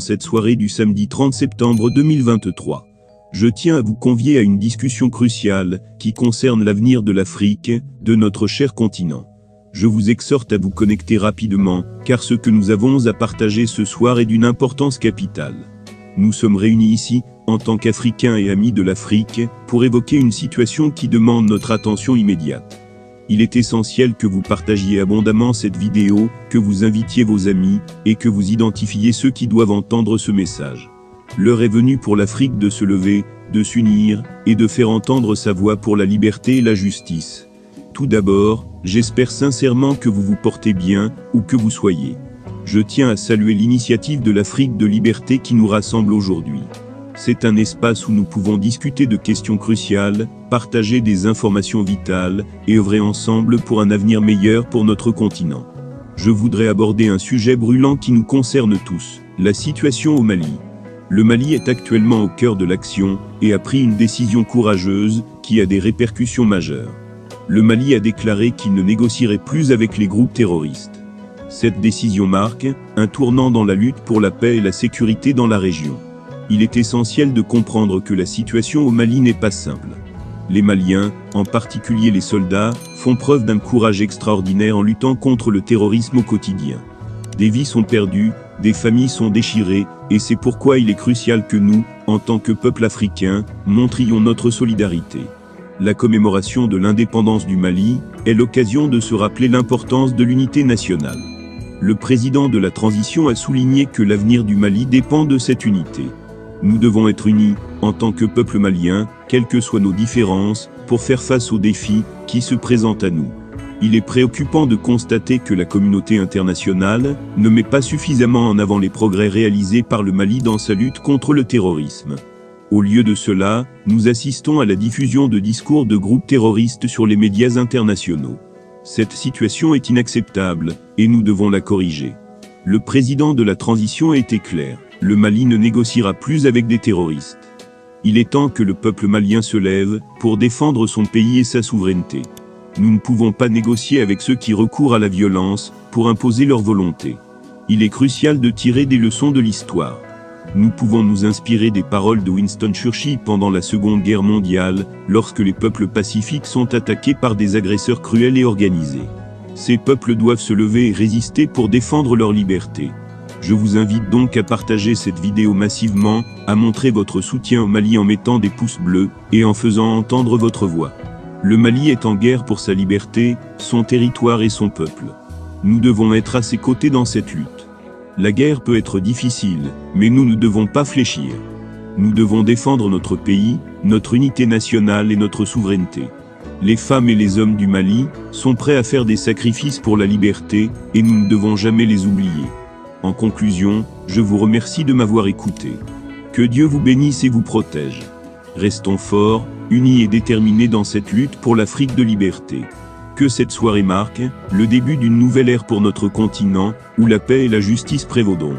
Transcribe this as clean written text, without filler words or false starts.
en cette soirée du samedi 30 septembre 2023. Je tiens à vous convier à une discussion cruciale qui concerne l'avenir de l'Afrique, de notre cher continent. Je vous exhorte à vous connecter rapidement, car ce que nous avons à partager ce soir est d'une importance capitale. Nous sommes réunis ici, en tant qu'Africains et amis de l'Afrique, pour évoquer une situation qui demande notre attention immédiate. Il est essentiel que vous partagiez abondamment cette vidéo, que vous invitiez vos amis, et que vous identifiez ceux qui doivent entendre ce message. L'heure est venue pour l'Afrique de se lever, de s'unir, et de faire entendre sa voix pour la liberté et la justice. Tout d'abord, j'espère sincèrement que vous vous portez bien, où que vous soyez. Je tiens à saluer l'initiative de l'Afrique de liberté qui nous rassemble aujourd'hui. C'est un espace où nous pouvons discuter de questions cruciales, partager des informations vitales, et œuvrer ensemble pour un avenir meilleur pour notre continent. Je voudrais aborder un sujet brûlant qui nous concerne tous, la situation au Mali. Le Mali est actuellement au cœur de l'action, et a pris une décision courageuse, qui a des répercussions majeures. Le Mali a déclaré qu'il ne négocierait plus avec les groupes terroristes. Cette décision marque un tournant dans la lutte pour la paix et la sécurité dans la région. Il est essentiel de comprendre que la situation au Mali n'est pas simple. Les Maliens, en particulier les soldats, font preuve d'un courage extraordinaire en luttant contre le terrorisme au quotidien. Des vies sont perdues, des familles sont déchirées, et c'est pourquoi il est crucial que nous, en tant que peuple africain, montrions notre solidarité. La commémoration de l'indépendance du Mali est l'occasion de se rappeler l'importance de l'unité nationale. Le président de la transition a souligné que l'avenir du Mali dépend de cette unité. Nous devons être unis, en tant que peuple malien, quelles que soient nos différences, pour faire face aux défis qui se présentent à nous. Il est préoccupant de constater que la communauté internationale ne met pas suffisamment en avant les progrès réalisés par le Mali dans sa lutte contre le terrorisme. Au lieu de cela, nous assistons à la diffusion de discours de groupes terroristes sur les médias internationaux. Cette situation est inacceptable, et nous devons la corriger. Le président de la transition a été clair. Le Mali ne négociera plus avec des terroristes. Il est temps que le peuple malien se lève pour défendre son pays et sa souveraineté. Nous ne pouvons pas négocier avec ceux qui recourent à la violence pour imposer leur volonté. Il est crucial de tirer des leçons de l'histoire. Nous pouvons nous inspirer des paroles de Winston Churchill pendant la Seconde Guerre mondiale, lorsque les peuples pacifiques sont attaqués par des agresseurs cruels et organisés. Ces peuples doivent se lever et résister pour défendre leur liberté. Je vous invite donc à partager cette vidéo massivement, à montrer votre soutien au Mali en mettant des pouces bleus, et en faisant entendre votre voix. Le Mali est en guerre pour sa liberté, son territoire et son peuple. Nous devons être à ses côtés dans cette lutte. La guerre peut être difficile, mais nous ne devons pas fléchir. Nous devons défendre notre pays, notre unité nationale et notre souveraineté. Les femmes et les hommes du Mali sont prêts à faire des sacrifices pour la liberté, et nous ne devons jamais les oublier. En conclusion, je vous remercie de m'avoir écouté. Que Dieu vous bénisse et vous protège. Restons forts, unis et déterminés dans cette lutte pour l'Afrique de liberté. Que cette soirée marque le début d'une nouvelle ère pour notre continent, où la paix et la justice prévaudront.